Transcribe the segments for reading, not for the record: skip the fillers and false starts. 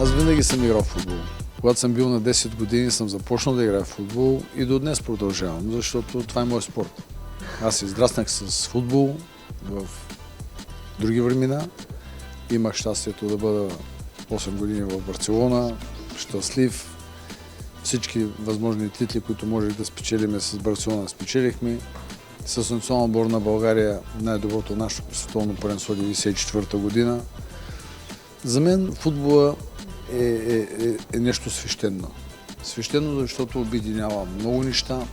Аз винаги съм играл в футбол. Когато съм бил на 10 години, съм започнал да играя в футбол и до днес продължавам, защото това е моят спорт. Аз израснах с футбол в други времена. Имах щастието да бъда 8 години в Барселона, щастлив. Всички възможни титли, които можех да спечелиме с Барселона, спечелихме. С национална отбор на България най-доброто наше световно първенство 1994 година. За мен футбола е нещо свещено. Свещено, защото обединява много неща.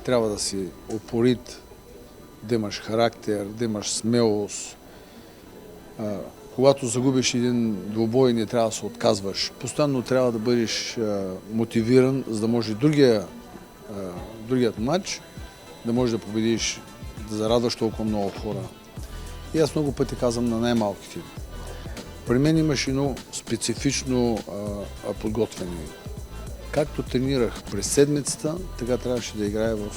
Трябва да си упорит, да имаш характер, да имаш смелост. Когато загубиш един двубой, не трябва да се отказваш. Постоянно трябва да бъдеш мотивиран, за да може другият матч да можеш да победиш, да зарадваш толкова много хора. И аз много пъти казвам на най-малките. При мен имаше едно специфично подготвяне. Както тренирах през седмицата, така трябваше да играя в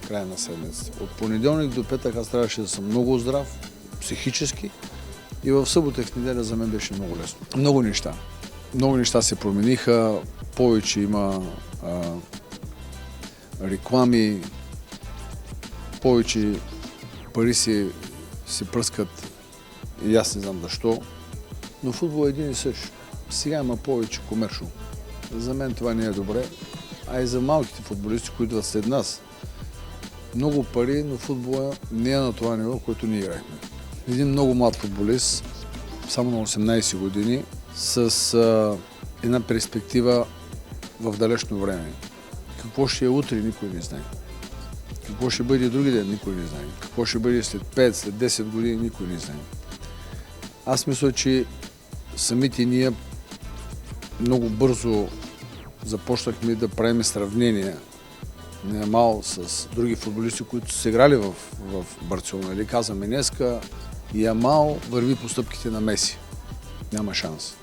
края на седмицата. От понеделник до петък аз трябваше да съм много здрав, психически, и в събота и в неделя за мен беше много лесно. Много неща. Много неща се промениха, повече има реклами, повече пари се пръскат и аз не знам защо. Но футбол е един и същ. Сега има повече комершъл. За мен това не е добре. А и за малките футболисти, които идват след нас. Много пари, но футбола не е на това ниво, което ние играхме. Един много млад футболист, само на 18 години, с една перспектива в далечно време. Какво ще е утре, никой не знае. Какво ще бъде други ден, никой не знае. Какво ще бъде след 5, след 10 години, никой не знае. Аз мисля, че самите ние много бързо започнахме да правим сравнения на Ямал с други футболисти, които са играли в Барселона. Или казваме днеска, Ямал върви по стъпките на Меси. Няма шанс.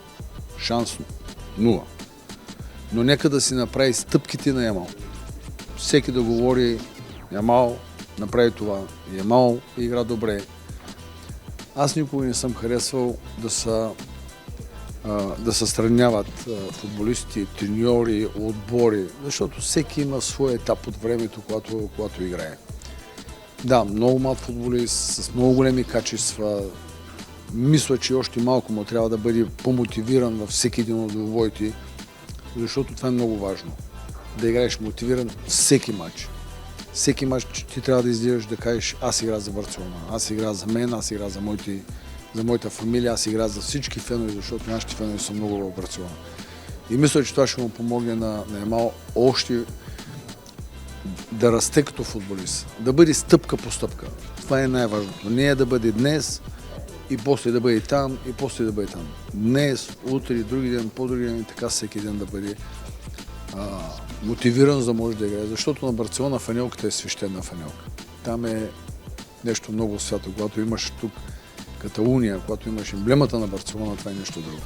Шанс нула. Но нека да си направи стъпките на Ямал. Всеки да говори, Ямал направи това, Ямал игра добре. Аз никога не съм харесвал да се сравняват футболисти, треньори, отбори, защото всеки има свой етап от времето, когато играе. Да, много млад футболист, с много големи качества. Мисля, че още малко му трябва да бъде по-мотивиран във всеки един от двубоите, защото това е много важно. Да играеш мотивиран всеки матч. Всеки матч ти трябва да излизаш да кажеш: аз игра за Барселона, аз игра за мен, аз игра за моята фамилия, аз игра за всички фенове, защото нашите фенове са много в Барселона. И мисля, че това ще му помогне на Ямал още да расте като футболист, да бъде стъпка по стъпка. Това е най-важното. Не е да бъде днес и после да бъде там, и после да бъде там. Днес, утре, други ден, по-други ден и така всеки ден да бъде мотивиран, за да може да играе. Защото на Барселона фанелката е свещена фанелка. Там е нещо много свято. Когато имаш тук Каталуния, когато имаш емблемата на Барселона, това е нещо друго.